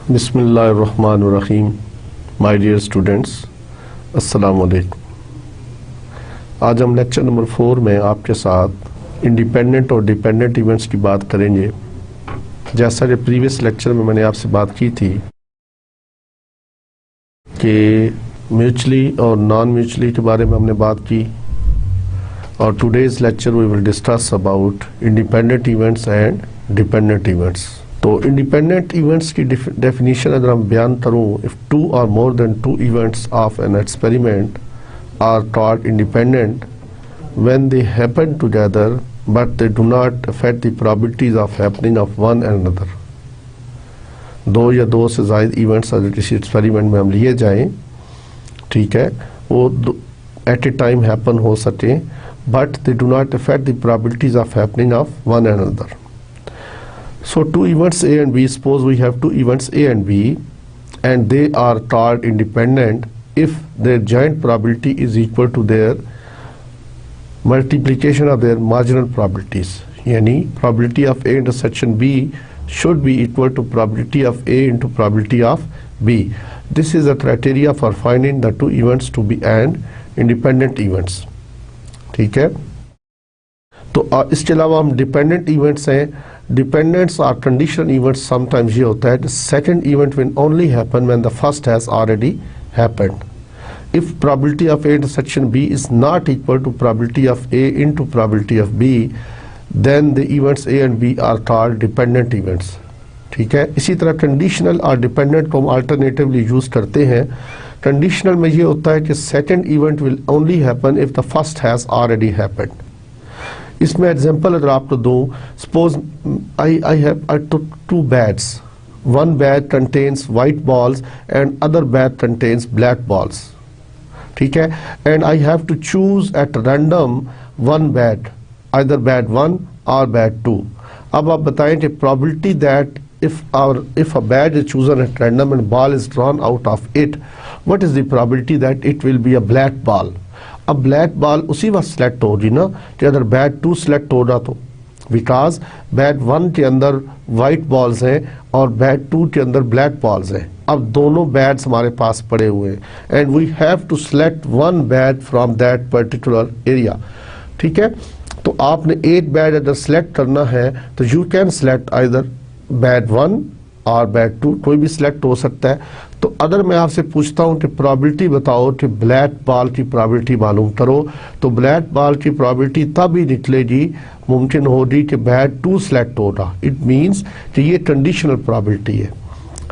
बिस्मिल्लाहिर्रहमानिर्रहीम। My dear students, अस्सलाम वालेकुम। आज हम लेक्चर नंबर 4 में आपके साथ इंडिपेंडेंट और डिपेंडेंट इवेंट्स की बात करेंगे। जैसा कि प्रीवियस लेक्चर में मैंने आपसे बात की थी कि म्यूचुअली और नॉन म्यूचुअली के बारे में हमने बात की, और today's lecture we will discuss about independent events and dependent events. तो इंडिपेंडेंट इवेंट्स की डेफिनेशन अगर हम बयान करूँ, if 2 or more than 2 events of an experiment are called independent when they happen together but they do not affect the probabilities of happening of one another। दो या दो से ज़ायद इवेंट्स अगर किसी एक्सपेरिमेंट में हम लिए जाएं, ठीक है, वो एट ए टाइम हैपन हो सके, but they do not affect the probabilities of happening of one another। So two events A and B, suppose we have two events A and B and they are called independent if their joint probability is equal to their multiplication of their marginal probabilities। यानी probability of A intersection B should be equal to probability of A into probability of B। This is a criteria for finding the two events to be and independent events। ठीक है, तो इसके अलावा हम dependent events हैं। Dependents are conditional events. Sometimes ये होता है second event will only happen when the first has already happened. If probability of A intersection B is not equal to probability of A into probability of B, then the events A and B are called dependent events. ठीक है, इसी तरह conditional और dependent को हम alternatively use करते हैं। Conditional में ये होता है कि second event will only happen if the first has already happened. इसमें एग्जाम्पल अगर आपको दूं, suppose I have two bats, one bat contains white balls and other bat contains black balls. ठीक है, and I have to choose at random one bat, either bat 1 और bat 2। अब आप बताएं कि probability that if a bat is chosen at random and ball is drawn out of it, what is the probability that it will be a black ball? अब black ball उसी वक्त select होगी ना कि अगर बैट 2 सिलेक्ट होगा तो, because bat 1 के अंदर वाइट बॉल्स हैं और बैट 2 के अंदर ब्लैक बॉल्स हैं। अब दोनों बैट्स हमारे पास पड़े हुए हैं and we have to select one bat from that particular area. ठीक है, तो आपने एक बैट अगर सिलेक्ट करना है तो you can select either bat 1 और बैट 2, कोई भी सिलेक्ट हो सकता है। तो अगर मैं आपसे पूछता हूं कि प्रोबेबिलिटी बताओ कि ब्लैक बॉल की प्रोबेबिलिटी मालूम करो, तो ब्लैक बॉल की प्रोबेबिलिटी तब ही निकलेगी मुमकिन होगी कि बैट 2 सिलेक्ट होगा। इट मींस कि ये कंडीशनल प्रोबेबिलिटी है।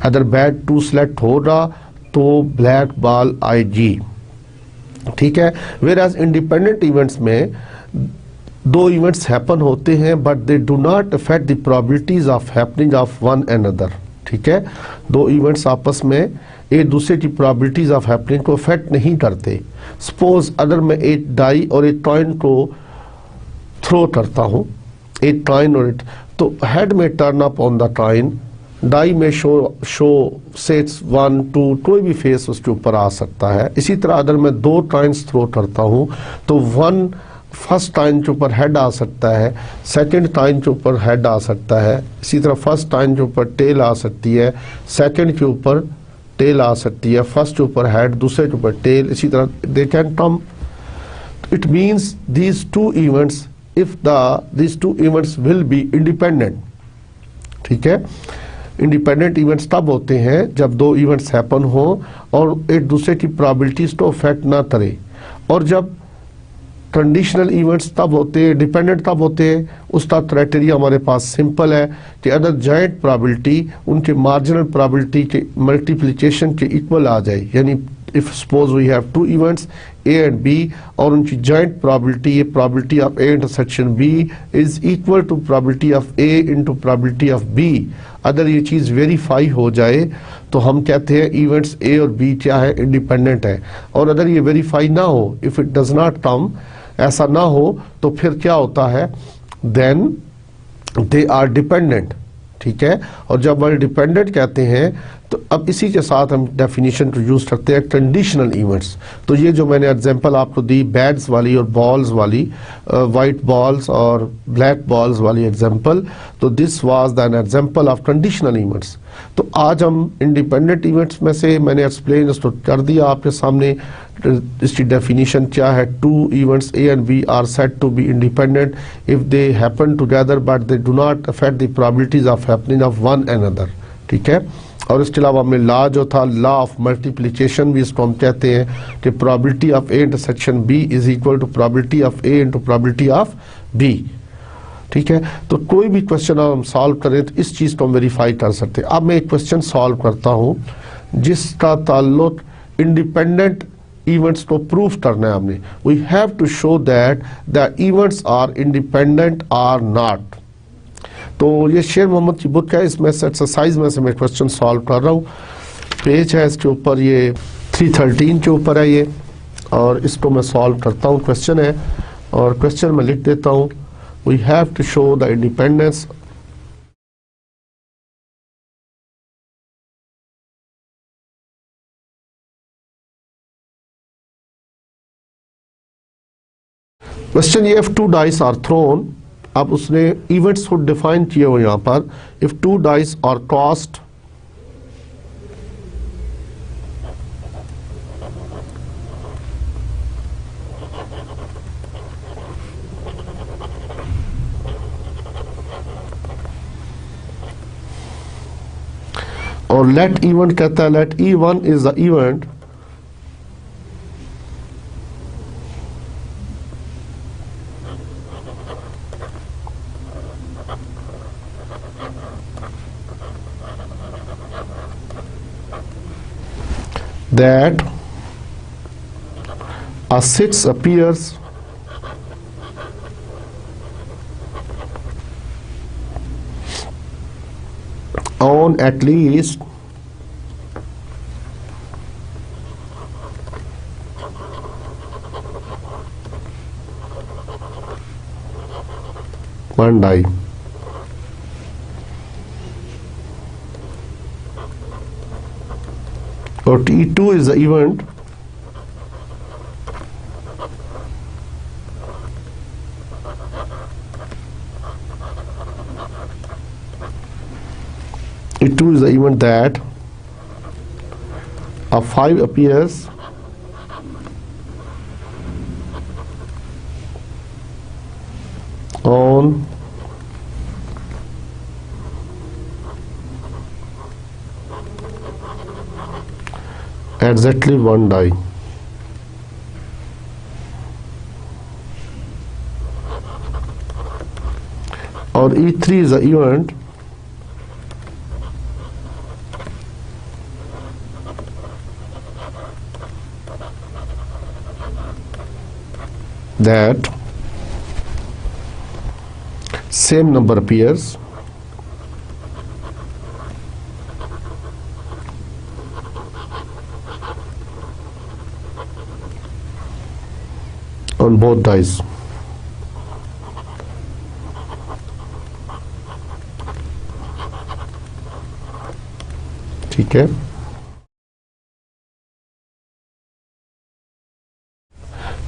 अगर बैट 2 सिलेक्ट होगा तो ब्लैक बॉल आएगी। ठीक है, वेयर एज इंडिपेंडेंट इवेंट्स में दो इवेंट्स हैपन होते हैं but they do not affect the probabilities of happening of one another. ठीक है, दो इवेंट्स आपस में एक दूसरे की प्रोबेबिलिटीज ऑफ हैपनिंग को अफेक्ट नहीं करते। सपोज अगर मैं एक डाई और एक कॉइन को थ्रो करता हूं, एक कॉइन और एक, तो हेड में turn up on the coin, die में शो सेट्स 1 2, कोई भी फेस उसके ऊपर आ सकता है। इसी तरह अगर मैं दो कॉइन्स थ्रो करता हूं तो वन फर्स्ट टाइन के ऊपर हेड आ सकता है, सेकंड टाइन के ऊपर हेड आ सकता है। इसी तरह फर्स्ट टाइन के ऊपर टेल आ सकती है, सेकंड के ऊपर टेल आ सकती है, फर्स्ट के ऊपर हेड, दूसरे के ऊपर टेल। इसी तरह they can come. It means these two events, if these two events will be independent. ठीक है, इंडिपेंडेंट इवेंट्स तब होते हैं जब दो इवेंट्स हैपन हो और एक दूसरे की प्रोबेबिलिटीज को अफेक्ट ना करे। और जब कंडीशनल इवेंट्स तब होते हैं, डिपेंडेंट तब होते हैं, उसका क्राइटेरिया हमारे पास सिंपल है कि अगर जॉइंट प्रोबेबिलिटी उनके मार्जिनल प्रोबेबिलिटी के मल्टीप्लिकेशन के इक्वल आ जाए, यानी if suppose we have two events A and B और उनकी joint probability of A intersection B is equal to probability of A into probability of B, अगर ये चीज़ verify हो जाए तो हम कहते हैं इवेंट्स A और B क्या है, इंडिपेंडेंट है। और अगर ये वेरीफाई ना हो, if it does not come, ऐसा ना हो, तो फिर क्या होता है, देन दे आर डिपेंडेंट। ठीक है, और जब वर्ड डिपेंडेंट कहते हैं तो अब इसी के साथ हम डेफिनेशन को यूज करते हैं कंडीशनल इवेंट्स। तो ये जो मैंने एग्जांपल आपको दी बैट्स वाली और बॉल्स वाली, वाइट बॉल्स और ब्लैक बॉल्स वाली एग्जांपल, तो this was the an example of conditional events. तो आज हम इंडिपेंडेंट इवेंट्स में से मैंने एक्सप्लेन इसको कर दिया आपके सामने, इसकी डेफिनेशन क्या है। Two events A and B are said to be independent if they happen together but they do not affect the probabilities of happening of one another. ठीक है, और इसके अलावा हमने लॉ जो था, लॉ ऑफ मल्टीप्लिकेशन भी इसको हम कहते हैं कि probability of A intersection B is equal to probability of A into probability of B. ठीक है, तो कोई भी क्वेश्चन हम सॉल्व करें तो इस चीज़ को हम वेरीफाई कर सकते हैं। अब मैं एक क्वेश्चन सॉल्व करता हूं जिसका ताल्लुक इंडिपेंडेंट इवेंट्स को प्रूफ करना है हमने। We have to show that the events are independent or not. तो ये शेर मोहम्मद की बुक है, इसमें से एक्सरसाइज में से मैं क्वेश्चन सॉल्व कर रहा हूँ। पेज है इसके ऊपर, ये 313 के ऊपर है ये, और इसको मैं सॉल्व करता हूँ। क्वेश्चन है और क्वेश्चन में लिख देता हूँ, we have to show the independence question ये, if two dice are thrown, अब उसने इवेंट्स को डिफाइन किए हुए यहां पर, if two dice are tossed और लेट इवेंट कहता है, let E1 is the event that a 6 appears on at least one die. Or T2 is the event T2 is the event that a 5 appears on exactly one die. Or E3 is the event that same number appears on both dice. ठीक है,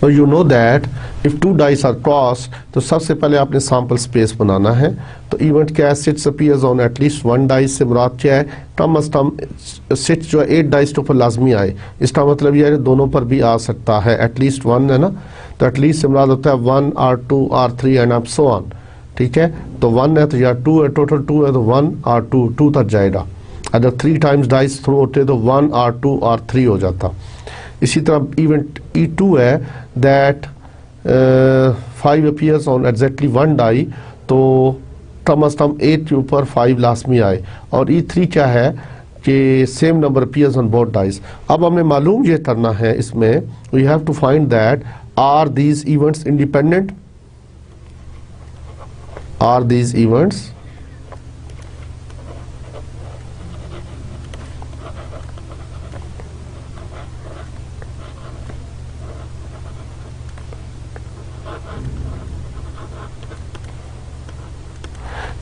और you know that if two dice are crossed, तो सबसे पहले आपने sample space बनाना है। तो event क्या है, six appears on at least one dice से मुराद क्या है, कम अज कम सिट्स जो है 8 डाइस के ऊपर लाजमी आए। इसका मतलब यह है दोनों पर भी आ सकता है, एटलीस्ट वन है ना, तो एटलीस्ट से मुराद होता है 1 R2 R3 and up so on. ठीक है, तो 1 है तो या 2 है, टोटल 2 है तो 1 R2 2 तक जाएगा। अगर 3 टाइम्स डाइस थ्रो होते तो 1 R2 R3 हो जाता। इसी तरह इवेंट E2 है that 5 appears on exactly one die, तो कम अज कम 8 के ऊपर 5 लाजमी आए। और E3 क्या है, कि same number appears on both dice. अब हमें मालूम ये करना है इसमें, we have to find that are these events independent, are these events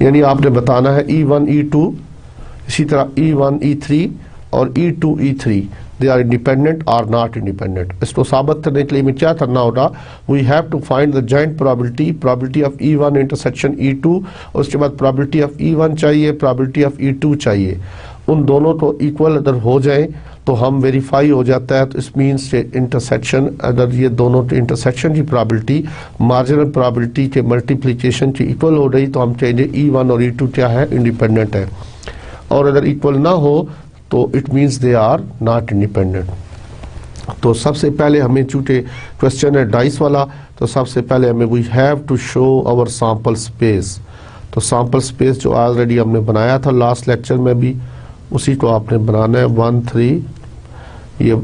यानी आपने बताना है E1 E2, इसी तरह E1 E3 और E2 E3 they are independent or not independent. इसको साबित करने के लिए हमें क्या करना होगा, we have to find the joint probability, probability of E1 intersection E2, और उसके बाद प्रोबेबिलिटी ऑफ E1 चाहिए, प्रोबेबिलिटी ऑफ E2 चाहिए। उन दोनों को इक्वल अगर हो जाए तो हम वेरीफाई हो जाता है। तो इस मीन्स इंटरसेक्शन, अगर ये दोनों इंटरसेक्शन की प्रोबेबिलिटी मार्जिनल प्रोबेबिलिटी के मल्टीप्लिकेशन की इक्वल हो रही तो हम चाहिए E1 और E2 क्या है, इंडिपेंडेंट है। और अगर इक्वल ना हो तो it means they are not independent. तो सबसे पहले हमें, चूंकि क्वेश्चन है डाइस वाला, तो सबसे पहले हमें we have to show our sample space. तो सैंपल स्पेस जो ऑलरेडी हमने बनाया था लास्ट लेक्चर में भी, उसी को आपने बनाना है 1 3, ये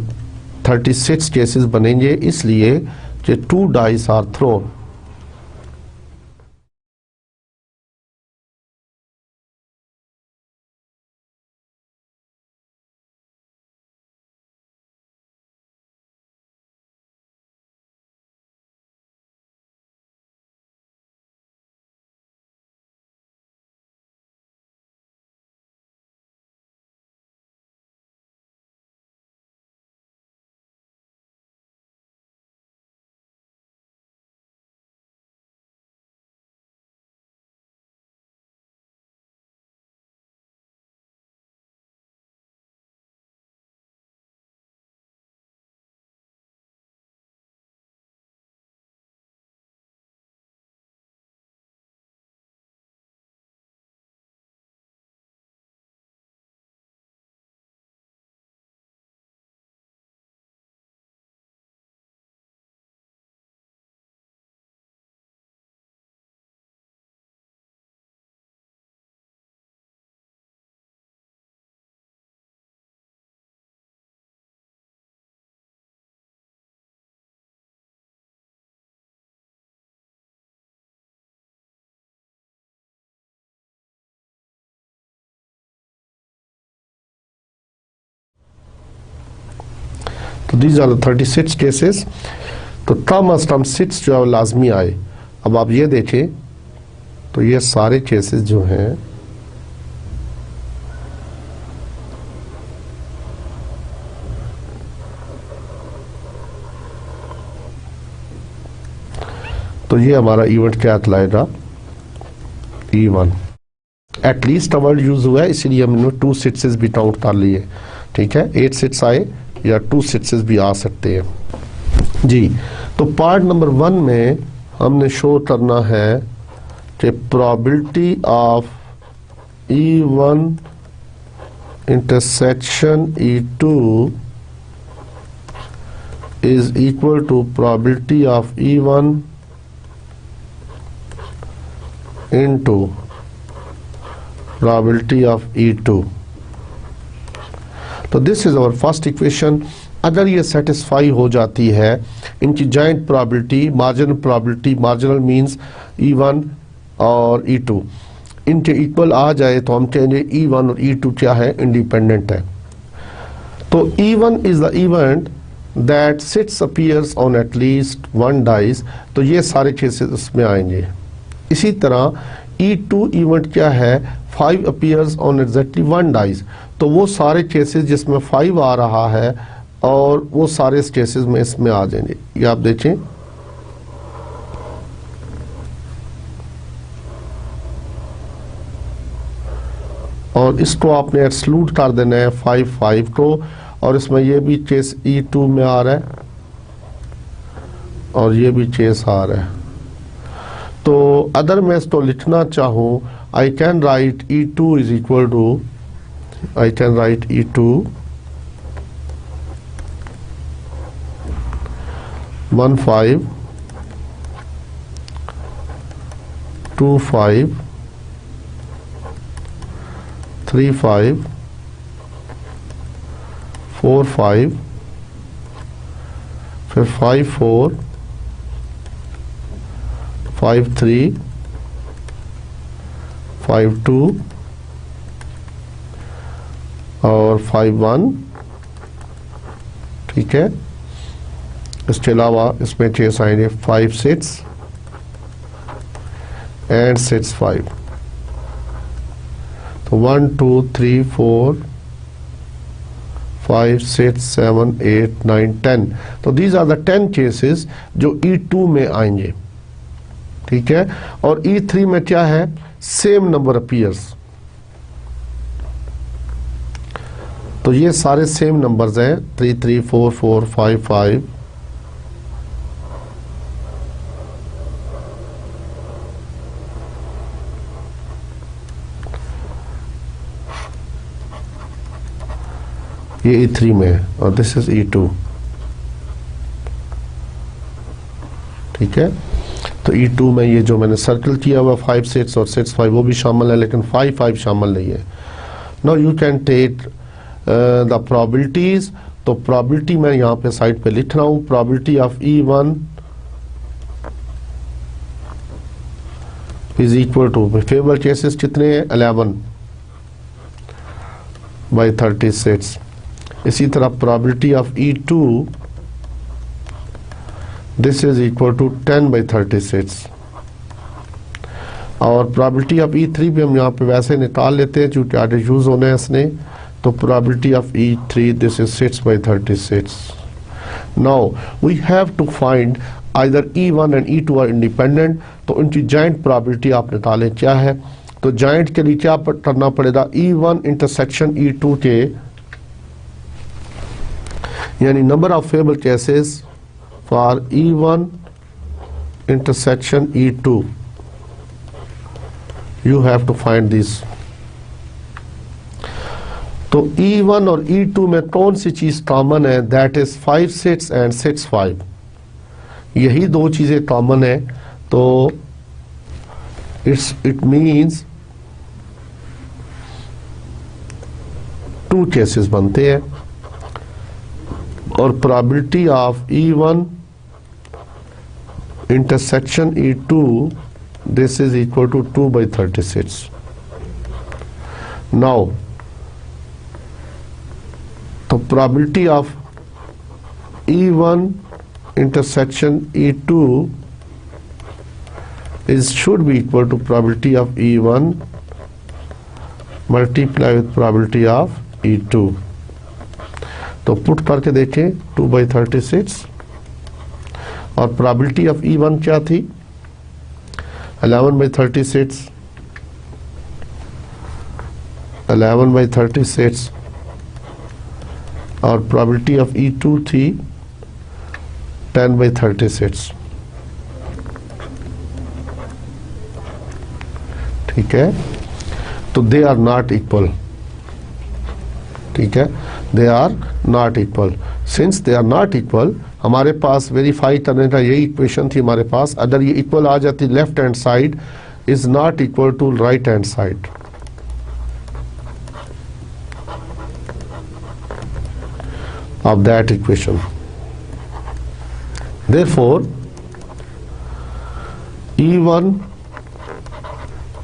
36 केसेस बनेंगे इसलिए कि 2 डाइस आर थ्रोन। तो दीज आर 36 केसेस। तो टर्म ऑफ टर्म 6 जो है लाजमी आए। अब आप ये देखें तो ये सारे केसेस जो हैं तो ये हमारा इवेंट क्या लाएगा, E1। एटलीस्ट वर्ड यूज हुआ है इसीलिए हमने 2 सिट्सेस भी काउंट कर लिए। ठीक है, 8 सिट्स आए या 2 सिट्सेस भी आ सकते हैं जी। तो पार्ट नंबर 1 में हमने शो करना है कि probability of E1 intersection E2 is equal to probability of E1 into probability of E2। तो this is our first equation. अगर ये सेटिस्फाई हो जाती है, इनकी joint probability, marginal means E1 और E2 इनके इक्वल आ जाए तो हम कहेंगे E1 और E2 क्या है, इंडिपेंडेंट है। तो E1 is the event that sits appears on at least 1 dice, तो ये सारे केसेस उसमें आएंगे। इसी तरह E2 इवेंट क्या है, 5 अपीयर्स ऑन एग्जैक्टली 1 डाइस, तो वो सारे केसेस जिसमें 5 आ रहा है और वो सारे केसेस में इसमें आ जाएंगे। ये आप देखें, और इसको आपने एक्सक्लूड कर देना है 5 को, और इसमें ये भी केस E2 में आ रहा है और ये भी केस आ रहा है। तो अगर मैं इसको लिखना चाहूँ, I can write E2 is equal to, I can write E2 15 25 35 4 5, फिर 5 4, 5 3, 5 2 और 5 1। ठीक है, इसके अलावा इसमें चेस आएंगे 5 6 एंड 6 5। तो 1 2 3 4 5 6 7 8 9 10। तो दीज आर द 10 केसेस जो E2 में आएंगे। ठीक है, और E3 में क्या है, सेम नंबर अपीयर्स। तो ये सारे सेम नंबर्स हैं, 3 3 4 4 5 5। ये E3 में है और दिस इज E2। ठीक है, तो E2 में ये जो मैंने सर्कल किया हुआ 5 6 और 6 5 वो भी शामिल है, लेकिन 5 5 शामिल नहीं है। Now you can take the probabilities. तो प्रोबेबिलिटी मैं यहाँ पे साइड पे लिख रहा हूँ। Probability of E1 is equal to, favourable cases कितने हैं, 11/36। इसी तरह probability of E2 this is equal to 10/36। और प्रोबेबिलिटी ऑफ E3 भी हम यहाँ पे वैसे निकाल लेते हैं क्योंकि आगे यूज होने हैं इसने। तो probability of E3 this is 6/36। Now we have to find either E1 and E2 are independent. तो इनकी जॉइंट प्रोबेबिलिटी आप निकालें क्या है। तो जॉइंट के लिए क्या करना पड़ेगा, E1 इंटरसेक्शन E2 के, यानी number of favourable cases for E1 intersection E2 you have to find this. तो E1 और E2 में कौन सी चीज कॉमन है, दैट इज 5 6 एंड 6 5। यही दो चीजें कॉमन है। तो इट मीन्स 2 केसेस बनते हैं। और probability of E1 intersection E2 this is equal to 2/36। Now तो probability of E1 intersection E2 is should be equal to probability of E1 multiply with probability of E2। तो put करके देखें 2/36 और probability of E1 क्या थी, 11/36 11/36 और probability of E2 थी 10/36। ठीक है, तो दे आर नॉट इक्वल। ठीक है, they are not equal. Since they are not equal, हमारे पास वेरीफाई करने का यही इक्वेशन थी हमारे पास। अगर ये इक्वल आ जाती, left hand side is not equal to right hand side of that equation. Therefore, E1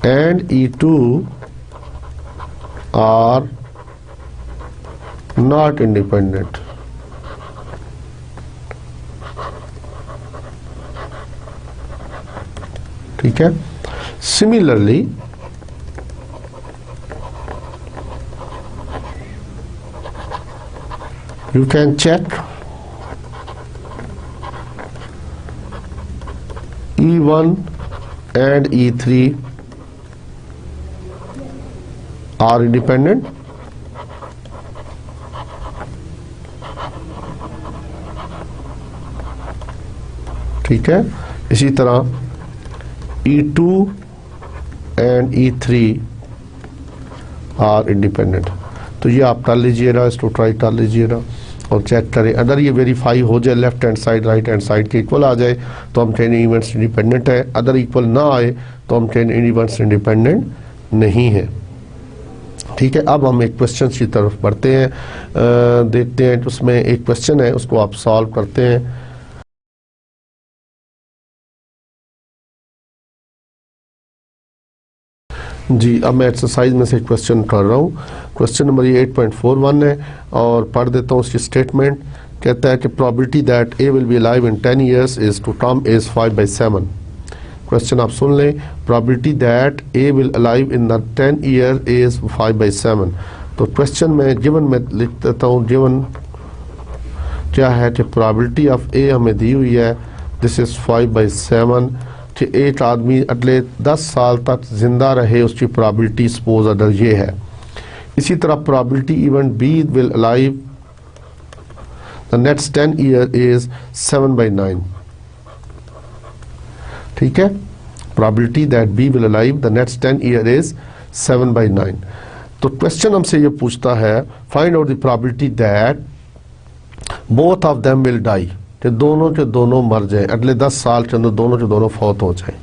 and E2 are not independent. ठीक है, similarly you can check E1 and E3 are independent. ठीक है, इसी तरह E2 and E3 are independent। तो ये आप कर लीजिएगा, इसको ट्राई कर लीजिएगा और चेक करें। अगर ये वेरीफाई हो जाए, left hand side right hand side के इक्वल आ जाए तो हम कहें इवेंट्स इंडिपेंडेंट है। अगर इक्वल ना आए तो हम कहें इवेंट्स इंडिपेंडेंट नहीं है। ठीक है, अब हम एक क्वेश्चन की तरफ बढ़ते हैं, देखते हैं उसमें एक क्वेश्चन है, उसको आप सॉल्व करते हैं। जी, अब मैं एक्सरसाइज में से क्वेश्चन कर रहा हूँ। क्वेश्चन नंबर ये 8.41 है और पढ़ देता हूँ उसकी स्टेटमेंट। कहता है कि probability that A will be alive in 10 years is to term is 5/7। Question आप सुन लें, probability that A will alive in the 10 year is 5/7। तो क्वेश्चन में गिवन में लिख देता हूँ, गिवन क्या है कि प्रोबेबिलिटी ऑफ ए हमें दी हुई है, दिस इज 5/7 कि एक आदमी अगले 10 साल तक जिंदा रहे, उसकी प्रोबेबिलिटी सपोज अगर ये है। इसी तरह probability event B will alive the next 10 year is 7/9। ठीक है, probability that B will alive the next 10 year is 7/9। तो क्वेश्चन हमसे ये पूछता है, find out the probability that both of them will die, कि दोनों के दोनों मर जाएं, अगले 10 साल के अंदर दोनों के दोनों फौत हो जाएं।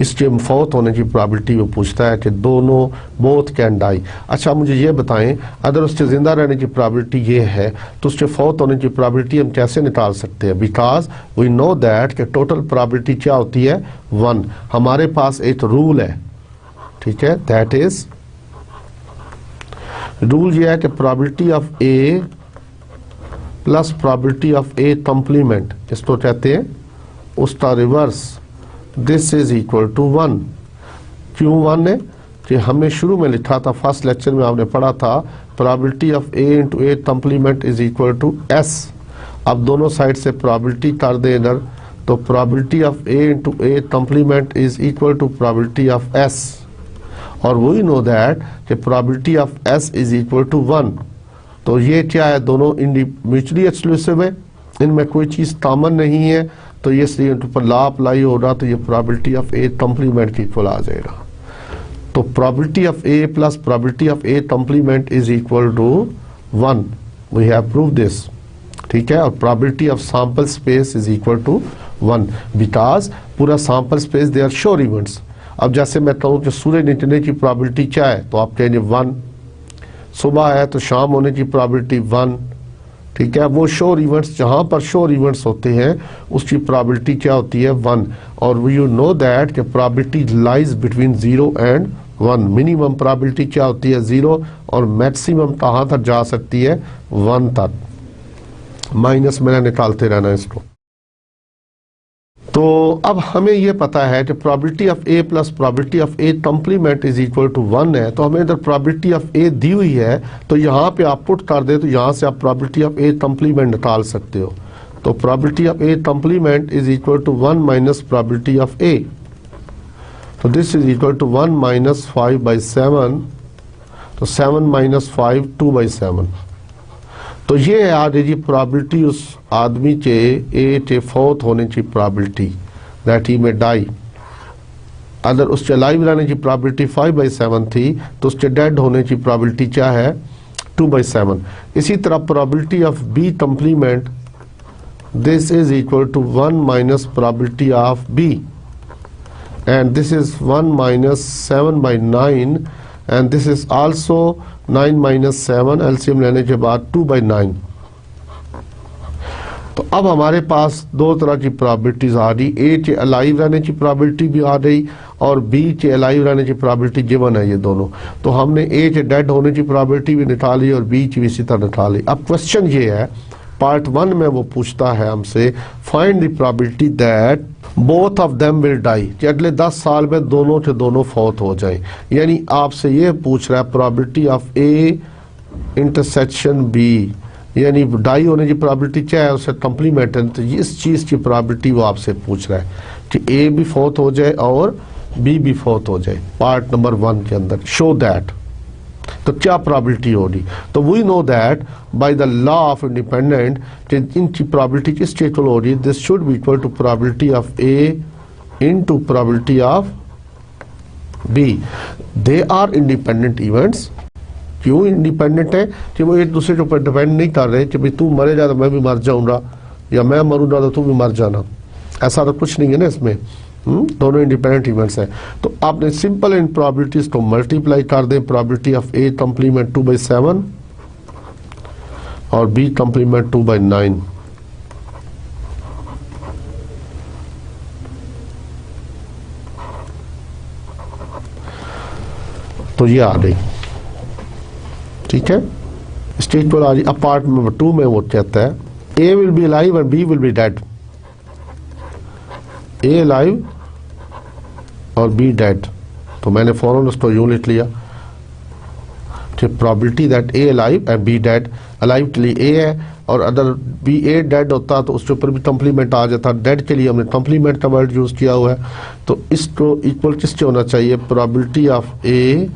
इसके फौत होने की प्रोबेबिलिटी वो पूछता है कि दोनों बोथ कैन डाई। अच्छा मुझे ये बताएं, अगर उसके ज़िंदा रहने की प्रोबेबिलिटी ये है तो उसके फौत होने की प्रोबेबिलिटी हम कैसे निकाल सकते हैं? बिकॉज वी नो दैट कि टोटल प्रोबेबिलिटी क्या होती है? 1। हमारे पास एक रूल है, ठीक है, दैट इज रूल ये है कि probability of A plus probability of A complement, इसको कहते हैं उसका reverse, this is equal to 1। क्यों 1 है? कि हमने शुरू में लिखा था, फर्स्ट लेक्चर में आपने पढ़ा था, probability of A into A complement is equal to S. अब दोनों साइड से प्रोबेबिलिटी कर दें इधर, तो probability of A into A complement is equal to probability of S, और वी नो दैट कि probability of S is equal to 1। तो ये क्या है? दोनों म्यूचुअली एक्सक्लूसिव है, इनमें कोई चीज़ कॉमन नहीं है, तो ये सी पर ला अप्लाई होगा, तो ये प्रोबेबिलिटी ऑफ ए कॉम्प्लीमेंट की इक्वल आ जाएगा। तो probability of A plus probability of A complement is equal to 1। We have prove this, ठीक है। और probability of sample space is equal to 1 because पूरा sample space they are sure events. अब जैसे मैं कहूँ कि सूर्य निकलने की प्रोबेबिलिटी क्या है, तो आप कहेंगे 1। सुबह है तो शाम होने की प्रोबेबिलिटी 1, ठीक है। वो श्योर इवेंट्स, जहाँ पर श्योर इवेंट्स होते हैं उसकी प्रोबेबिलिटी क्या होती है? 1। और यू नो दैट कि probability lies between 0 and 1। Minimum probability क्या होती है? 0, और मैक्सिमम कहाँ तक जा सकती है? 1 तक। माइनस में निकालते रहना इसको। तो अब हमें ये पता है कि probability of A plus probability of A complement is equal to 1 है, तो हमें इधर प्रोबेबिलिटी ऑफ ए दी हुई है, तो यहाँ पे आप पुट कर दे, तो यहाँ से आप प्रोबेबिलिटी ऑफ ए कॉम्प्लीमेंट निकाल सकते हो। तो probability of A complement is equal to 1 minus probability of A, तो this is equal to 1 minus 5/7, तो 7 माइनस 5 2/7। तो ये है आ जी प्रोबेबिलिटी उस आदमी के ए के फौत होने की प्रोबेबिलिटी, दैट ही में डाई। अगर उसके लाइव रहने की प्रोबेबिलिटी 5/7 थी, तो उसके डेड होने की प्रोबेबिलिटी क्या है? 2/7। इसी तरह probability of B complement, this is equal to 1 minus probability of B, and this is 1 minus 7/9, and this is also 9 minus 7, LCM लेने के बाद 2/9। तो अब हमारे पास दो तरह की प्रोबेबिलिटीज आ रही, ए के अलाइव रहने की प्रोबेबिलिटी भी आ रही और बी के अलाइव रहने की प्रोबेबिलिटी गिवन है ये दोनों। तो हमने ए के डेड होने की प्रोबेबिलिटी भी निकाली और बी की भी इसी तरह निकाली। अब क्वेश्चन ये है, पार्ट 1 में वो पूछता है हमसे, find the probability that both of them will die, कि अगले 10 साल में दोनों के दोनों फौत हो जाएं। यानी आपसे ये पूछ रहा है probability of A intersection B, यानी डाई होने की प्रोबेबिलिटी क्या है? उससे कॉम्प्लीमेंट है, तो इस चीज़ की प्रोबेबिलिटी वो आपसे पूछ रहा है कि ए भी फौत हो जाए और बी भी फौत हो जाए। पार्ट नंबर 1 के अंदर शो दैट, तो क्या प्रोबेबिलिटी होगी? तो we know that by the law of independent कि इनकी प्रोबेबिलिटी किस के इक्वल होगी? This should be equal to probability of A into probability of B. They are independent events. क्यों इंडिपेंडेंट है? कि वो एक दूसरे के ऊपर डिपेंड नहीं कर रहे कि भाई तू मरेगा तो मैं भी मर जाऊंगा, या मैं मरूंगा तो तू भी मर जाना, ऐसा तो कुछ नहीं है ना इसमें। दोनों इंडिपेंडेंट इवेंट्स हैं। तो आपने सिंपल इन प्रोबेबिलिटीज को मल्टीप्लाई कर दें, प्रोबेबिलिटी ऑफ ए कंप्लीमेंट 2/7 और बी कंप्लीमेंट 2/9। तो ये आ गई, ठीक है। स्टेज पर आ रही। अब पार्ट नंबर 2 में वो कहता है A will be alive and B will be dead. A alive और बी डेड। तो मैंने फौरन उसको यूं लिख लिया कि probability that A alive and B dead, alive के लिए ए है और अगर बी ए डेड होता तो उसके ऊपर भी कंप्लीमेंट आ जाता। डेड के लिए हमने कंप्लीमेंट का वर्ड यूज किया हुआ है। तो इसको इक्वल किससे होना चाहिए, probability of A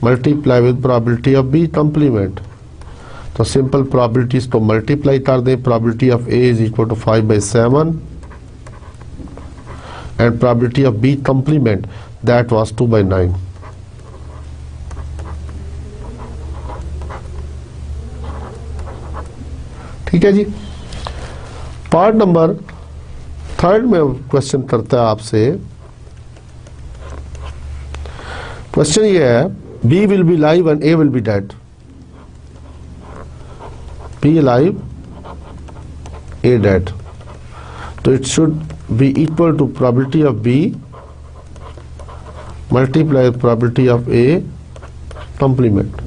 multiply with probability of B complement. तो सिंपल प्रोबेबिलिटीज को मल्टीप्लाई कर दें। Probability of A is equal to 5/7 and probability of B complement that was 2/9. ठीक है जी। पार्ट नंबर 3 में क्वेश्चन करता है आपसे। क्वेश्चन ये है B will be live and A will be dead. B alive, A dead. तो it should be equal to probability of B multiply with probability of A complement।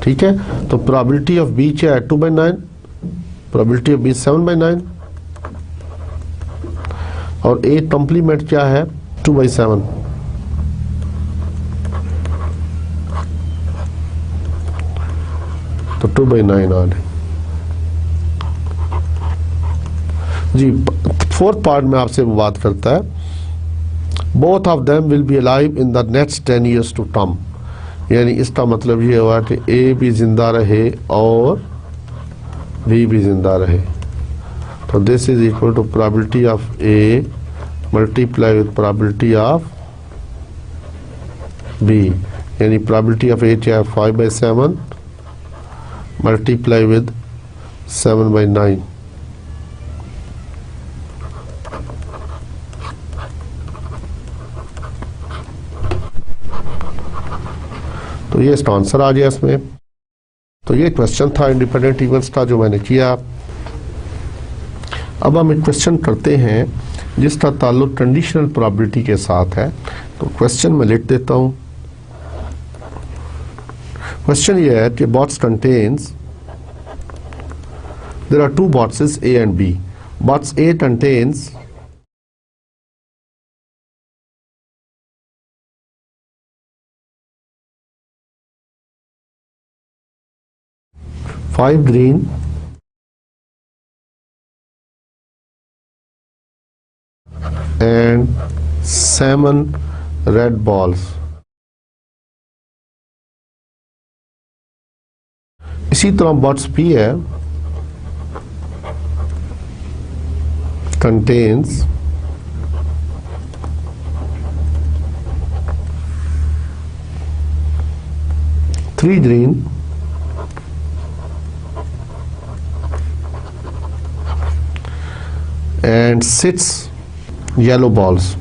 ठीक है। तो probability of B क्या है 2/9, probability of B 7/9 और A complement क्या है 2/7। तो 2/9 आ गई जी। फोर्थ पार्ट में आपसे बात करता है both of them will be alive in the next 10 years to come. यानी इसका मतलब ये हुआ कि ए भी जिंदा रहे और बी भी जिंदा रहे। तो this is equal to probability of A multiply with probability of B. यानी प्रोबेबिलिटी ऑफ ए क्या है 5/7 मल्टीप्लाई विद 7/9। तो ये इसका आंसर आ गया इसमें। तो ये क्वेश्चन था इंडिपेंडेंट इवेंट्स का जो मैंने किया। अब हम एक क्वेश्चन करते हैं जिसका ताल्लुक कंडीशनल प्रोबेबिलिटी के साथ है। तो क्वेश्चन में लिख देता हूं। क्वेश्चन ये है कि box contains there are 2 boxes A and B. Box A contains 5 green and 7 red balls। इसी तरह बॉक्स P है contains 3 green and 6 yellow balls।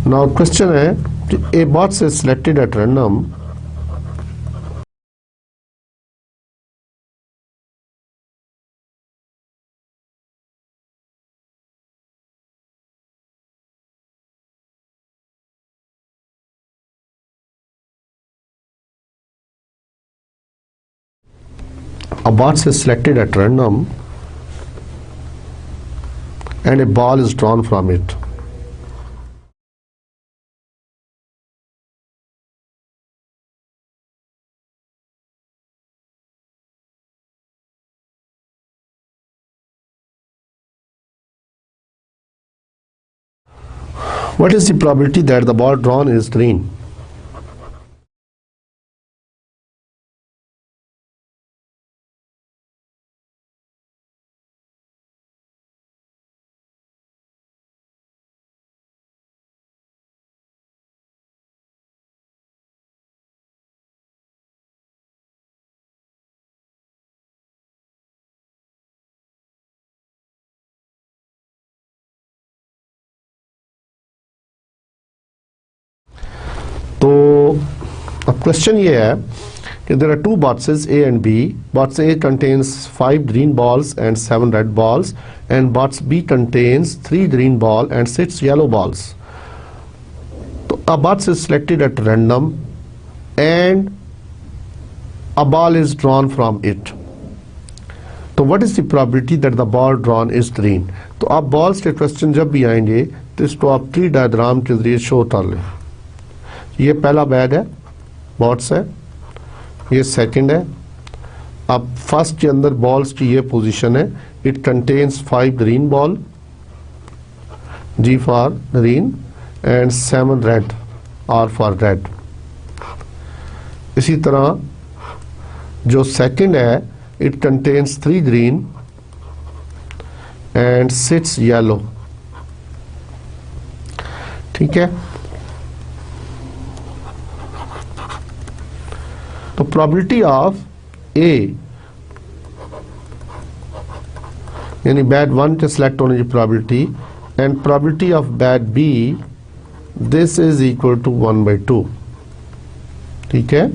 Now question है a box is selected at random a box is selected at random and a ball is drawn from it। What is the probability that the ball drawn is green? अब question ये है कि there are two boxes A and B. Box A contains 5 green balls and 7 red balls, and box B contains 3 green ball and 6 yellow balls. So a box is selected at random and a ball is drawn from it. तो what is the probability that the ball drawn is green? तो आप balls के question जब भी आएंगे तो इसको आप ट्री डायग्राम के जरिए शो कर लें। ये पहला बैग है, बॉट्स है, ये सेकंड है। अब फर्स्ट के अंदर बॉल्स की ये पोजीशन है, it contains 5 green ball, G for green and 7 red, R for red. इसी तरह जो सेकंड है, it contains 3 green and 6 yellow. ठीक है, तो प्रोबेबिलिटी ऑफ ए यानी बैट 1 के सिलेक्ट होने की probability and probability of bat B, this is equal to 1/2। ठीक है,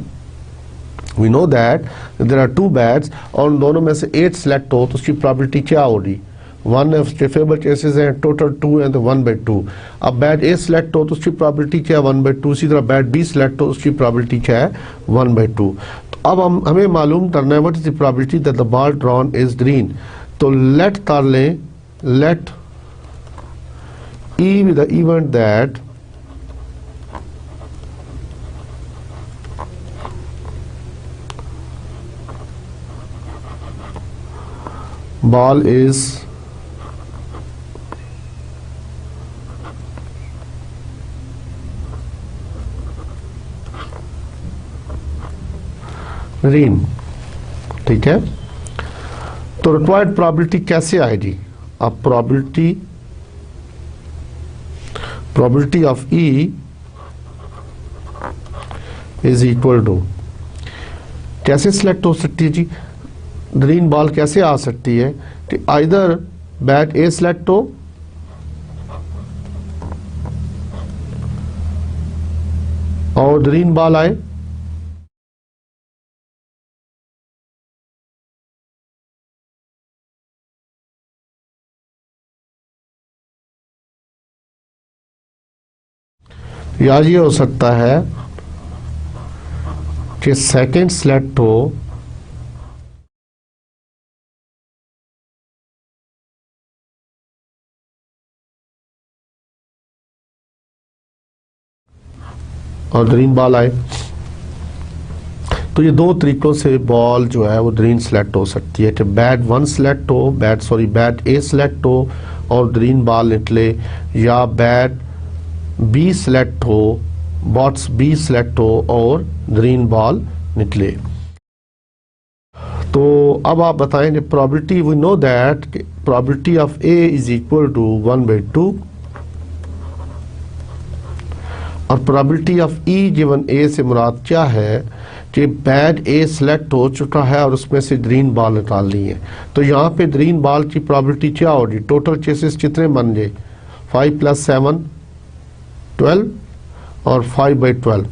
we know that there are 2 bats और उन दोनों में से 8 सिलेक्ट हो तो उसकी प्रोबेबिलिटी क्या होगी? 1 उसके फेवरेबल केसेस हैं, टोटल 2 हैं तो 1/2। अब बैट ए सिलेक्ट हो तो उसकी प्रोबेबिलिटी क्या है? 1/2। इसी तरह बैट बी सिलेक्ट हो उसकी प्रोबेबिलिटी क्या है? 1/2। तो अब हमें मालूम करना है what is the probability that the ball drawn is green. तो लेट कर लें, let E with the event that ball is green। ठीक है, तो रिक्वायर्ड प्रोबेबिलिटी कैसे आएगी? अब probability of E is equal to, कैसे सिलेक्ट हो सकती है जी ग्रीन बॉल? कैसे आ सकती है कि आइदर बैट ए सिलेक्ट हो और ग्रीन बॉल आए, या ये हो सकता है कि सेकंड सिलेक्ट हो और ग्रीन बॉल आए। तो ये 2 तरीकों से बॉल जो है वो ग्रीन सेलेक्ट हो सकती है कि बैट 1 सेलेक्ट हो, बैट ए सेलेक्ट हो और ग्रीन बॉल निकले, या बैट बी सेलेक्ट हो, बॉट्स बी सेलेक्ट हो और ग्रीन बॉल निकले। तो अब आप बताएं कि probability, we know that probability of A is equal to 1/2 और probability of E given A से मुराद क्या है कि बैट ए सिलेक्ट हो चुका है और उसमें से ग्रीन बॉल निकालनी है। तो यहाँ पे ग्रीन बॉल की प्रोबेबिलिटी क्या होगी? टोटल केसेस कितने बन गए? 5 + 7 12 और 5/12,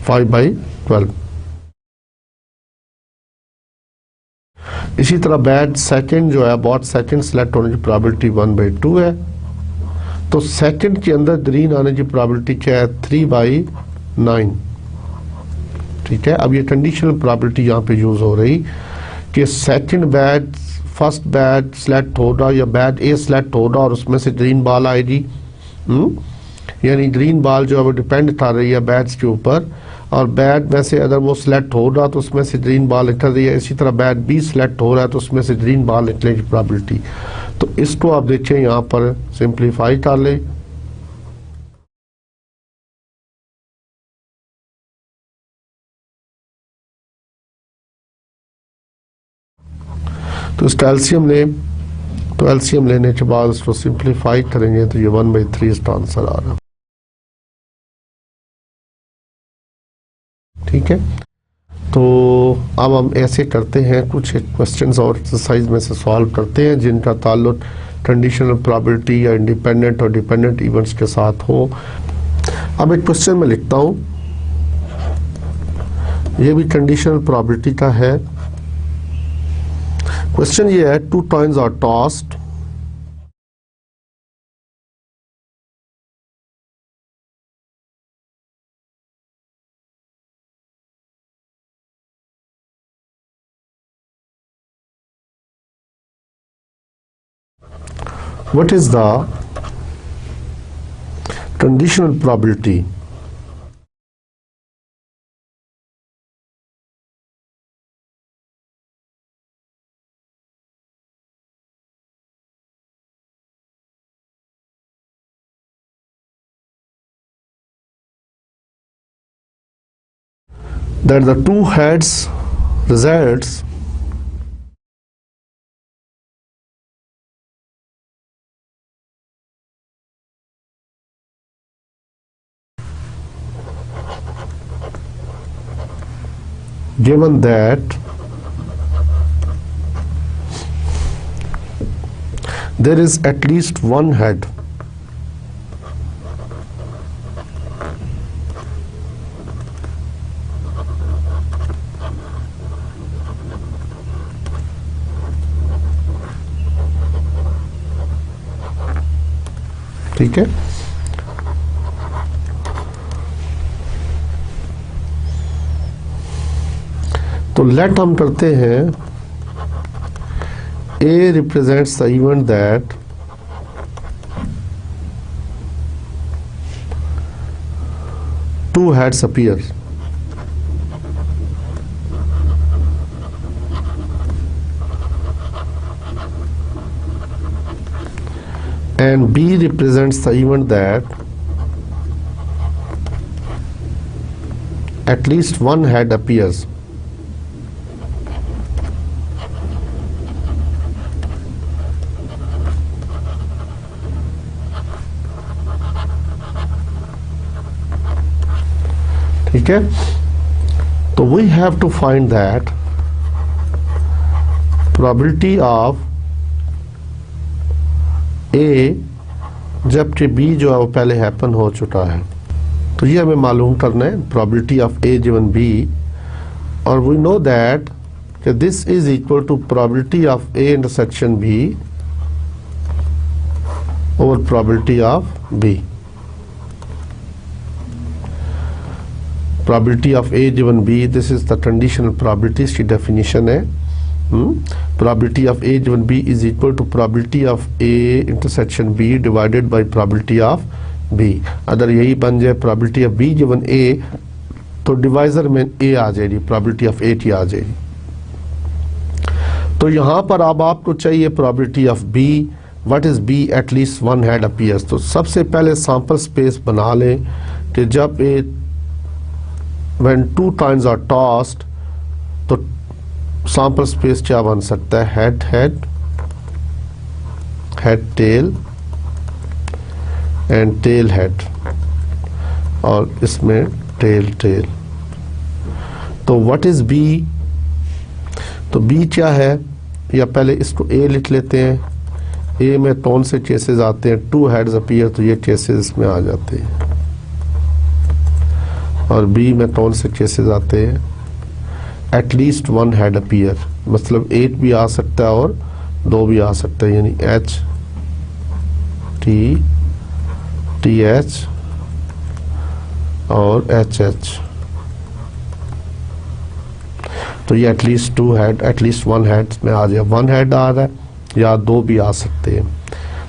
5/12। इसी तरह बैट सेकंड जो है, बॉट सेकंड सिलेक्ट होने की प्रोबेबिलिटी 1/2 है। तो सेकंड के अंदर ग्रीन आने की प्रोबेबिलिटी क्या है? 3/9। ठीक है, अब ये कंडीशनल प्रोबेबिलिटी यहाँ पे यूज हो रही कि second bat first bat select होगा या बैट ए सिलेक्ट होगा और उसमें से ग्रीन बॉल आएगी। यानी ग्रीन बॉल जो है वो डिपेंड कर रही है बैट्स के ऊपर, और बैट में से अगर वो सिलेक्ट हो रहा तो उसमें से ग्रीन बॉल निकल रही है। इसी तरह बैट बी सिलेक्ट हो रहा है तो उसमें से ग्रीन बॉल निकलने की प्रोबेबिलिटी। तो इसको आप देखें यहाँ पर सिंप्लीफाई कर लें। तो इसका एलसीएम लें, तो एलसीएम लेने के बाद उसको सिंप्लीफाई करेंगे तो ये 1/3 इसका आंसर आ रहा है। ठीक है, तो अब हम ऐसे करते हैं, कुछ क्वेश्चंस और एक्सरसाइज में से सॉल्व करते हैं जिनका ताल्लुक कंडीशनल प्रोबेबिलिटी या इंडिपेंडेंट और डिपेंडेंट इवेंट्स के साथ हो। अब एक क्वेश्चन में लिखता हूं, ये भी कंडीशनल प्रोबेबिलिटी का है। क्वेश्चन ये है, 2 coins are tossed what is the conditional probability that the two heads results given that there is at least one head ठीक है। तो लेट हम करते हैं A represents the event that two heads appear and B represents the event that at least one head appears. ठीक है, तो we have to find that probability of A जबकि B जो है वो पहले हैपन हो चुका है, तो ये हमें मालूम करना है probability of A given B, और we know that this is equal to probability of A intersection B over probability of B. Probability of A given B, this is the conditional probability, इसकी definition है। Probability of A given B is equal to probability of A intersection B divided by probability of B। अगर यही बन जाए probability of B given A, तो divisor में A आ जाएगी, probability of A की आ जाएगी। तो यहाँ पर अब आपको चाहिए probability of B, what is B, at least one head appears। तो सबसे पहले sample space बना लें कि जब when two coins are tossed, तो sample space क्या बन सकता है, head head, head tail and tail head, और इसमें tail tail। तो what is B, तो B क्या है, या पहले इसको A लिख लेते हैं। A में कौन से केसेस आते हैं, टू हेड्स अपीयर, तो ये केसेस इसमें आ जाते हैं। और B में कौन से केसेस आते हैं, एटलीस्ट वन हेड अपीयर, मतलब एक भी आ सकता है और दो भी आ सकता है, यानी H T T H और H H। तो ये at least to head, at least one head में आ जाए, वन हेड आ रहा है या दो भी आ सकते हैं।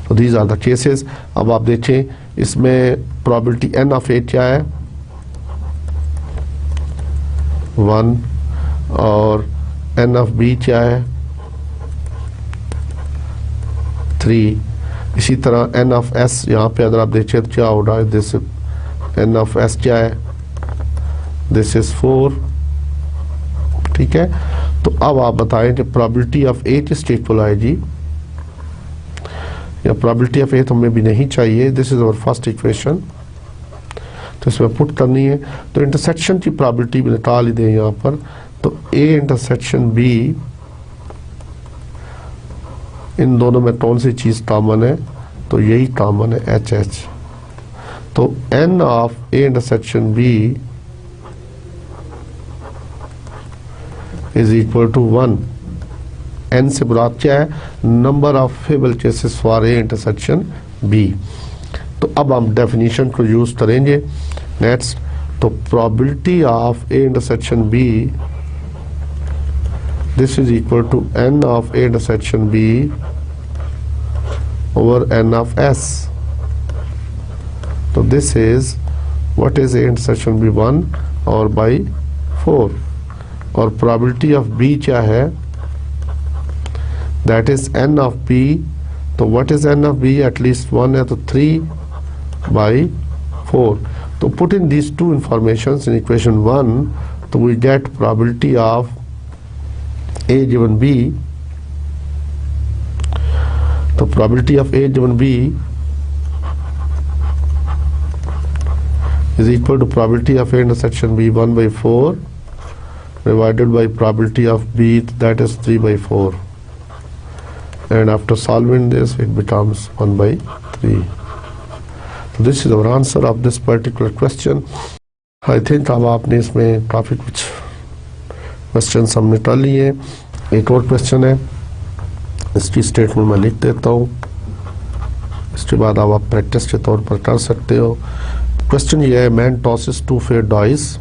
तो दीज आर द केसेस। अब आप देखें इसमें प्रोबेबिलिटी N ऑफ A क्या है, 1, और N ऑफ B क्या है, 3। इसी तरह N ऑफ S यहाँ पे अगर आप देखें तो क्या हो रहा है, दिस N ऑफ S क्या है, दिस इज 4। ठीक है, तो अब आप बताएं कि प्रोबेबिलिटी ऑफ A किस स्टेटफुल आएगी, या प्रोबेबिलिटी ऑफ A तो हमें भी नहीं चाहिए, this is our first equation, तो इसमें पुट करनी है। तो इंटरसेक्शन की प्रोबेबिलिटी भी निकाल ही दें यहाँ पर। तो A इंटरसेक्शन B, इन दोनों में कौन सी चीज़ कॉमन है, तो यही कॉमन है, H H। तो n of A intersection B is equal to 1। n से मुराद क्या है? Number of favourable cases for A intersection B. तो अब हम डेफिनेशन को यूज करेंगे। नेक्स्ट, तो probability of A intersection B, this is equal to n of A intersection B over n of s। तो this is what is A intersection B 1 और by 4। और probability of b क्या है? That is n of b। तो what is n of b? At least 1 है तो 3 by 4। तो put in these two informations in equation 1, तो we get probability of a given b। तो probability of a given b is equal to probability of A intersection B 1 by 4 divided by probability of B, that is 3 by 4, and after solving this it becomes 1 by 3. So this is our answer of this particular question. I think अब आपने इसमें काफ़ी कुछ question हमने कर लिए। एक और क्वेश्चन है, इसकी स्टेटमेंट मैं लिख देता हूँ, इसके बाद आप प्रैक्टिस के तौर पर कर सकते हो। क्वेश्चन ये है, man tosses 2 fair dice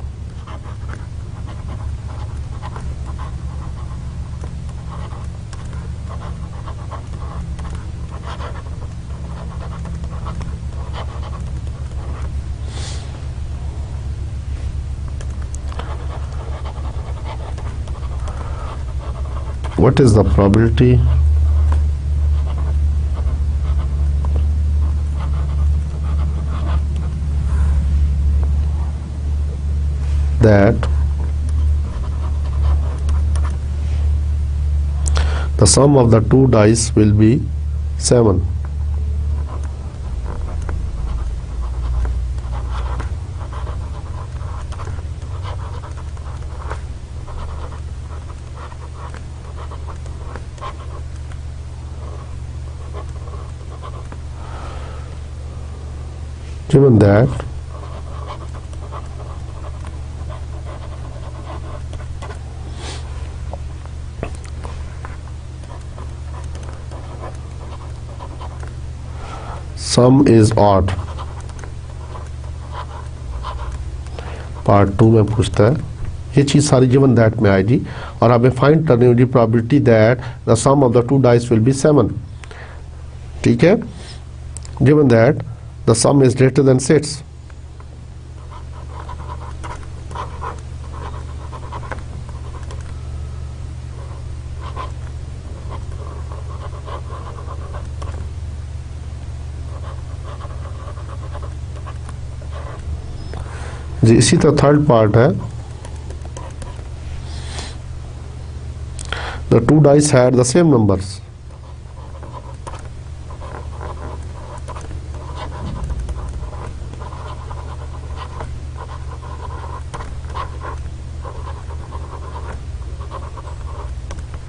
what is the probability that the sum of the two dice will be 7? Given that sum is odd, part 2 में पूछता है, ये चीज़ सारी गिवन दैट में आएगी और हमें फाइंड करनी होगी probability that the sum of the two dice will be 7। ठीक है, given that the sum is greater than 6। जी इसी तरह थर्ड पार्ट है, the two dice had the same numbers।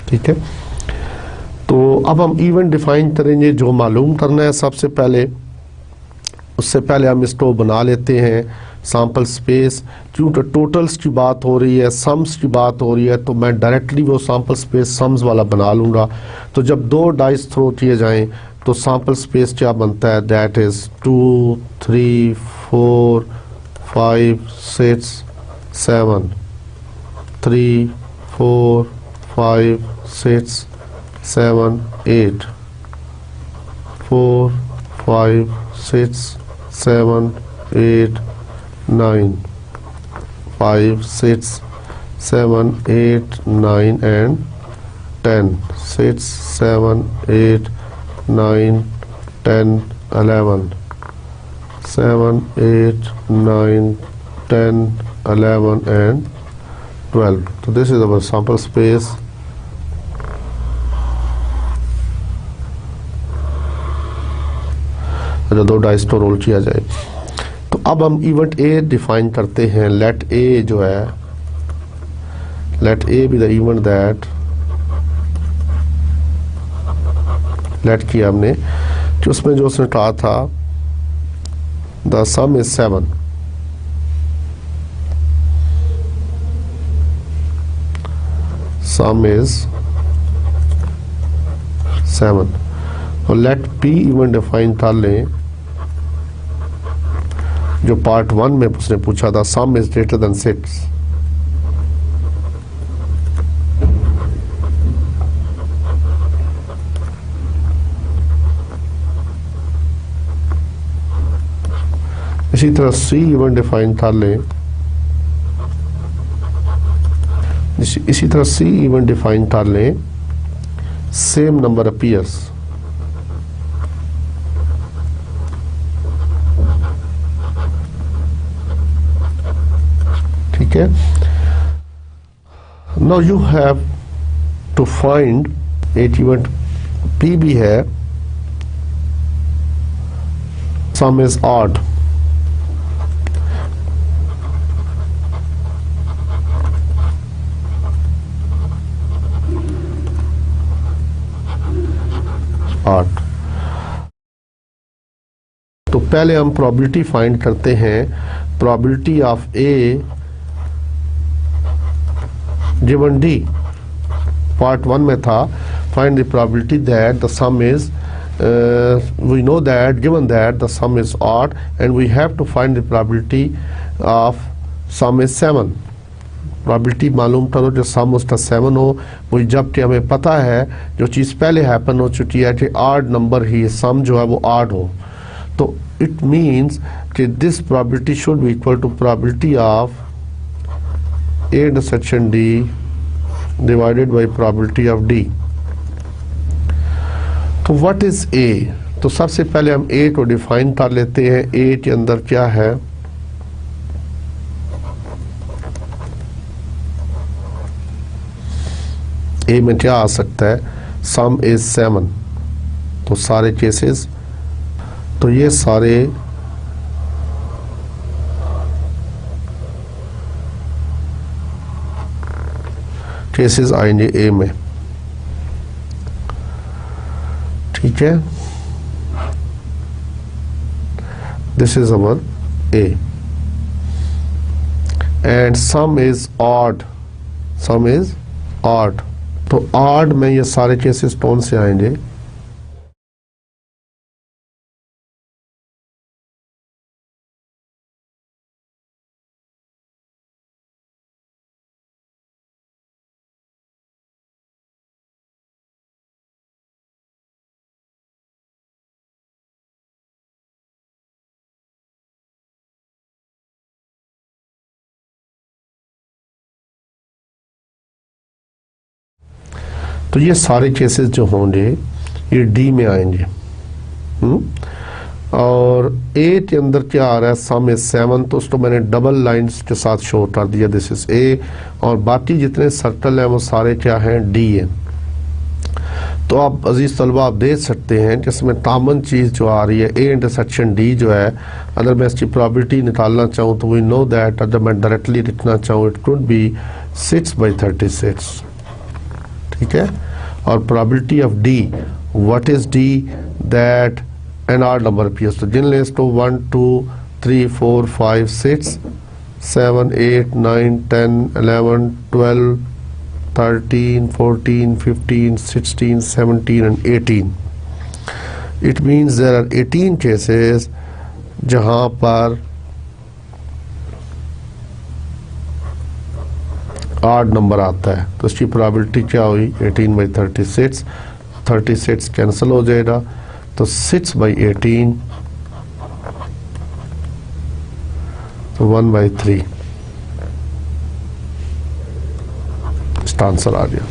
ठीक है, तो अब हम इवेंट डिफाइन करेंगे। जो मालूम करना है सबसे पहले, उससे पहले हम इसको बना लेते हैं सैंपल स्पेस। क्योंकि टोटल्स की बात हो रही है, सम्स की बात हो रही है, तो मैं डायरेक्टली वो सैंपल स्पेस सम्स वाला बना लूँगा। तो जब 2 डाइस थ्रो किए जाएं तो सैंपल स्पेस क्या बनता है? That is 2 3 4 5 6 7 3 4 5 6 7 8 4 5 6 7 8 9 5 6 7 8 9 and 10 6 7 8 9 10 11 7 8 9 10 11 and 12। So this is our sample space। जो 2 डाइस को रोल किया जाए, तो अब हम इवेंट ए डिफाइन करते हैं। लेट ए जो है, let A be the event that, let किया हमने कि उसमें जो उसने कहा था the sum is 7. Sum is 7. और let P even define कर लें, जो पार्ट 1 में उसने पूछा था, sum is greater than 6. इसी तरह C इवन डिफाइन कर लें, इसी तरह C इवन डिफाइन कर लें, सेम नंबर अपीयर्स. ठीक है. Now you have to find एक इवेंट P भी है, सम इज ऑड. तो पहले हम प्रोबेबिलिटी फाइंड करते हैं. Probability of A given D, part 1 में था, find the probability that the some is, we know that given that the sum is odd and we have to find the probability of sum is 7. Probability मालूम करो जो सम उसका 7 हो, वही जबकि हमें पता है जो चीज़ पहले हैपन हो चुकी है कि आड नंबर ही सम जो है वो आड हो. तो इट मीन्स कि this probability should be equal to probability of A intersection D divided by probability of D. तो व्हाट इज ए? तो सबसे पहले हम ए को डिफाइन कर लेते हैं. ए के अंदर क्या है? ए में क्या आ सकता है? सम इज 7. तो सारे केसेस, तो ये सारे केसेस आएंगे ए में. ठीक है, this is our A. And some is odd. Some is odd. तो ऑड में ये सारे केसेस कौन से आएंगे? तो ये सारे केसेस जो होंगे ये डी में आएंगे. और ए के अंदर क्या आ रहा है? सम इज 7. तो उसको मैंने डबल लाइंस के साथ शो कर दिया, दिस इज ए. और बाकी जितने सर्कल हैं वो सारे क्या हैं? डी हैं. तो आप अजीज तलबा आप देख सकते हैं कि इसमें कॉमन चीज़ जो आ रही है ए इंटरसेक्शन डी जो है, अगर मैं इसकी प्रॉबिलिटी निकालना चाहूँ तो वी नो दैट अगर मैं डायरेक्टली लिखना चाहूँ इट कुड बी 6/36. ठीक है. और probability of D, what is D? That an odd number appears. तो जिन लिस्ट तो 1 2 3 4 5 6 7 8 9 10 11 12 13 14 15 16 17 and 18. It means there are 18 cases जहां पर आड नंबर आता है. तो इसकी प्रोबेबिलिटी क्या हुई? 18/36. 36 कैंसिल हो जाएगा, तो 6/18, तो 1/3 इसका आंसर आ गया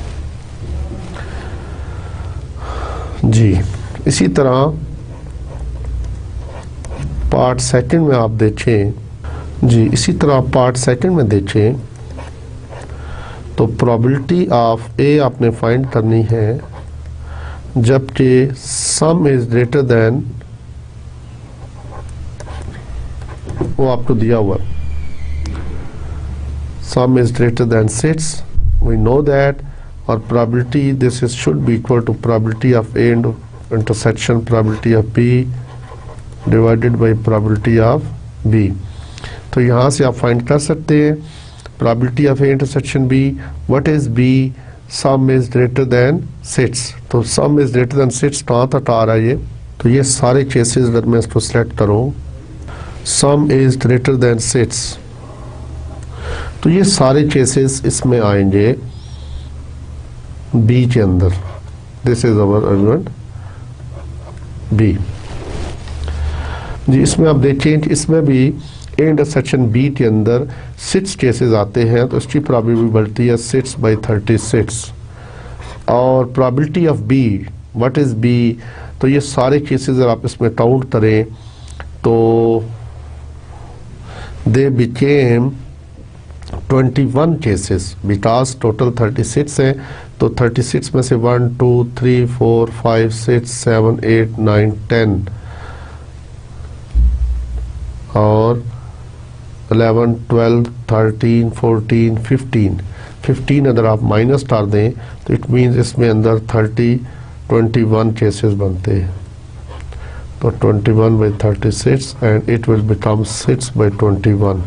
जी. इसी तरह पार्ट सेकंड में आप देखें जी, इसी तरह पार्ट सेकंड में देखें तो प्रोबेबिलिटी ऑफ ए आपने फाइंड करनी है जबकि सम इज ग्रेटर देन, वो आपको दिया हुआ, sum is greater than 6. We know that. और probability this is should be equal to probability of A intersection probability of B divided by probability of B. तो यहाँ से आप फाइंड कर सकते हैं probability of A intersection B. What is B? Sum is greater than 6। तो सम is greater than 6 कहाँ तक आ रहा है ये? तो ये सारे केसेस अगर मैं इसको सेलेक्ट करूँ, सम इज ग्रेटर देन 6, तो ये सारे केसेस इसमें आएंगे बी के अंदर। This is our argument B जी। इसमें आप देखें कि इसमें भी ए इंटरसेक्शन बी के अंदर 6 केसेस आते हैं, तो इसकी प्रोबेबिलिटी बढ़ती है 6/36। और probability of B, what is B? तो ये सारे केसेस अगर आप इसमें काउंट करें तो they became 21 cases, because total 36 है। तो 36 में से 1 2 3 4 5 6 7 8 9 10 और 11 12 13 14 15 अगर आप माइनस कर दें तो इट मीन्स इसमें अंदर 21 केसेस बनते हैं। तो 21/36 एंड इट विल बिकम 6/21।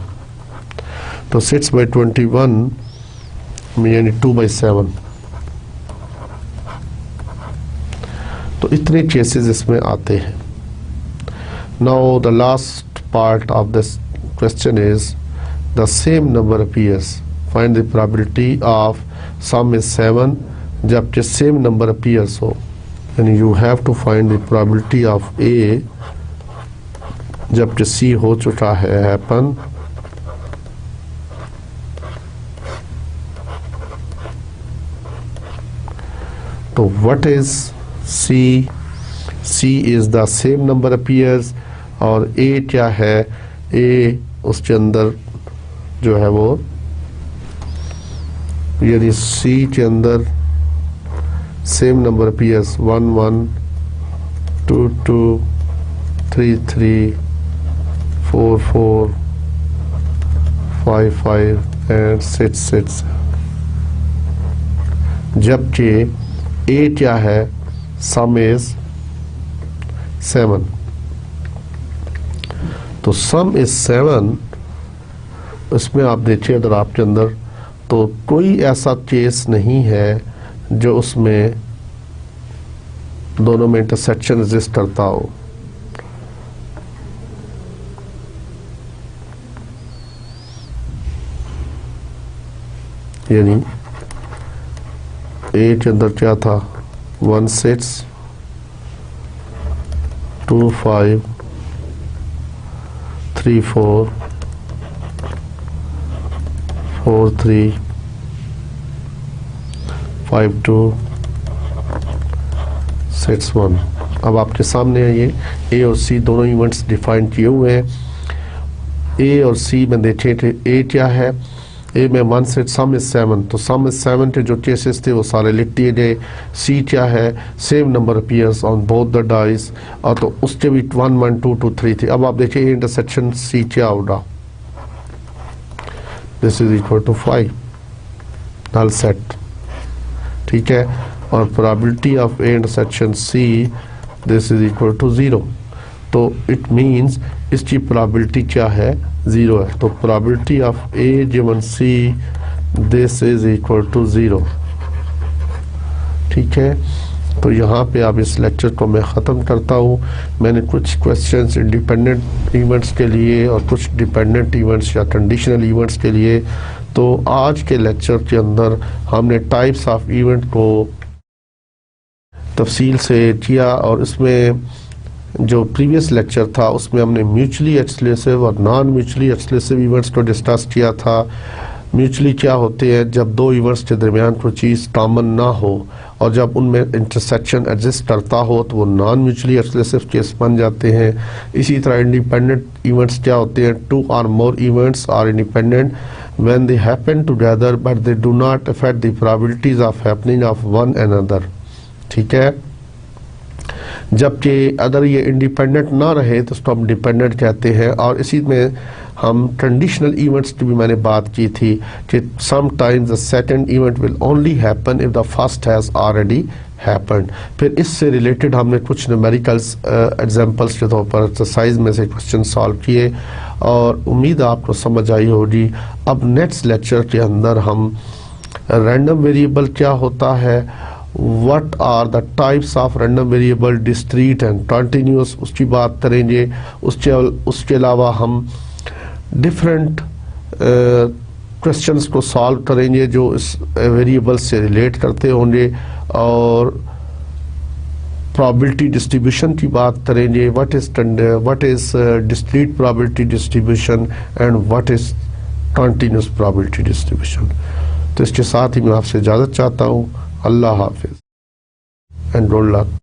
तो 6/21 यानी 2/7। तो इतने केसेस इसमें आते हैं। Now the last part of this question is the same number appears, find the probability of sum is 7 जबकि same number appears हो, and you have to find the probability of A जबकि C हो चुका है happen। तो what is C? C is the same number appears और A क्या है? A उसके अंदर जो है वो, यदि सी के अंदर सेम नंबर अपीयर्स 1 1 2 2 3 3 4 4 5 5 एंड 6 6, जबकि ए क्या है? सम इज 7। तो सम इज 7, इसमें आप देखिए अगर आपके अंदर तो कोई ऐसा केस नहीं है जो उसमें दोनों में इंटरसेक्शन एग्जिस्ट करता हो। यानी ए के अंदर क्या था? 1 6 2 5 3 4 4 3 5 2 6 1। अब आपके सामने है ये ए और सी दोनों इवेंट्स डिफाइन किए हुए हैं। ए और सी में देखें थे ए क्या है? ए में 1 से सम इज 7, तो सम इज 7 के जो केसेस थे वो सारे लिख दिए गए। सी क्या है? Same number appears on both the dice, और तो उसके भी 1 1 2 2 3 थे। अब आप देखिए ए इंटरसेक्शन सी क्या होगा? This is equal to 5 null set, ठीक है। और probability of A intersection C this is equal to 0। तो इट मीन्स इसकी प्रोबेबिलिटी क्या है? 0 है। तो probability of A given C this is equal to 0, ठीक है। तो यहाँ पे आप इस लेक्चर को मैं ख़त्म करता हूँ। मैंने कुछ क्वेश्चंस इंडिपेंडेंट इवेंट्स के लिए और कुछ डिपेंडेंट इवेंट्स या कंडीशनल इवेंट्स के लिए। तो आज के लेक्चर के अंदर हमने टाइप्स ऑफ इवेंट को तफसील से किया, और इसमें जो प्रीवियस लेक्चर था उसमें हमने म्यूचुअली एक्सक्लूसिव और नॉन म्यूचुअली एक्सक्लूसिव इवेंट्स को डिस्कस किया था। म्यूचुअली क्या होते हैं? जब दो इवेंट्स के दरमियान कोई चीज़ कॉमन ना हो और जब उनमें इंटरसेक्शन एग्जिस्ट करता हो तो वो नॉन म्यूचुअली एक्सक्लूसिव केस बन जाते हैं। इसी तरह इंडिपेंडेंट इवेंट्स क्या होते हैं? 2 or more events are independent when they happen together but they do not affect the probabilities of happening of one another, ठीक है। जबकि अगर ये इंडिपेंडेंट ना रहे तो उसको हम डिपेंडेंट कहते हैं। और इसी में हम कंडीशनल इवेंट्स की भी मैंने बात की थी कि sometimes the second event will only happen if the first has already happened. फिर इससे रिलेटेड हमने कुछ न्यूमेरिकल्स एग्जांपल्स के तौर पर एक्सरसाइज में से क्वेश्चन सॉल्व किए और उम्मीद आपको समझ आई होगी। अब नेक्स्ट लेक्चर के अंदर हम रैंडम वेरिएबल क्या होता है, what are the types of random variable, discrete and continuous, उसकी बात करेंगे। उसके अलावा हम डिफरेंट क्वेश्चंस को सॉल्व करेंगे जो इस वेरिएबल से रिलेट करते होंगे और प्रोबेबिलिटी डिस्ट्रीब्यूशन की बात करेंगे। What is discrete probability distribution and what is continuous probability distribution. तो इसके साथ ही मैं आपसे इजाज़त चाहता हूँ। अल्लाह हाफिज़ एंड गुड लक।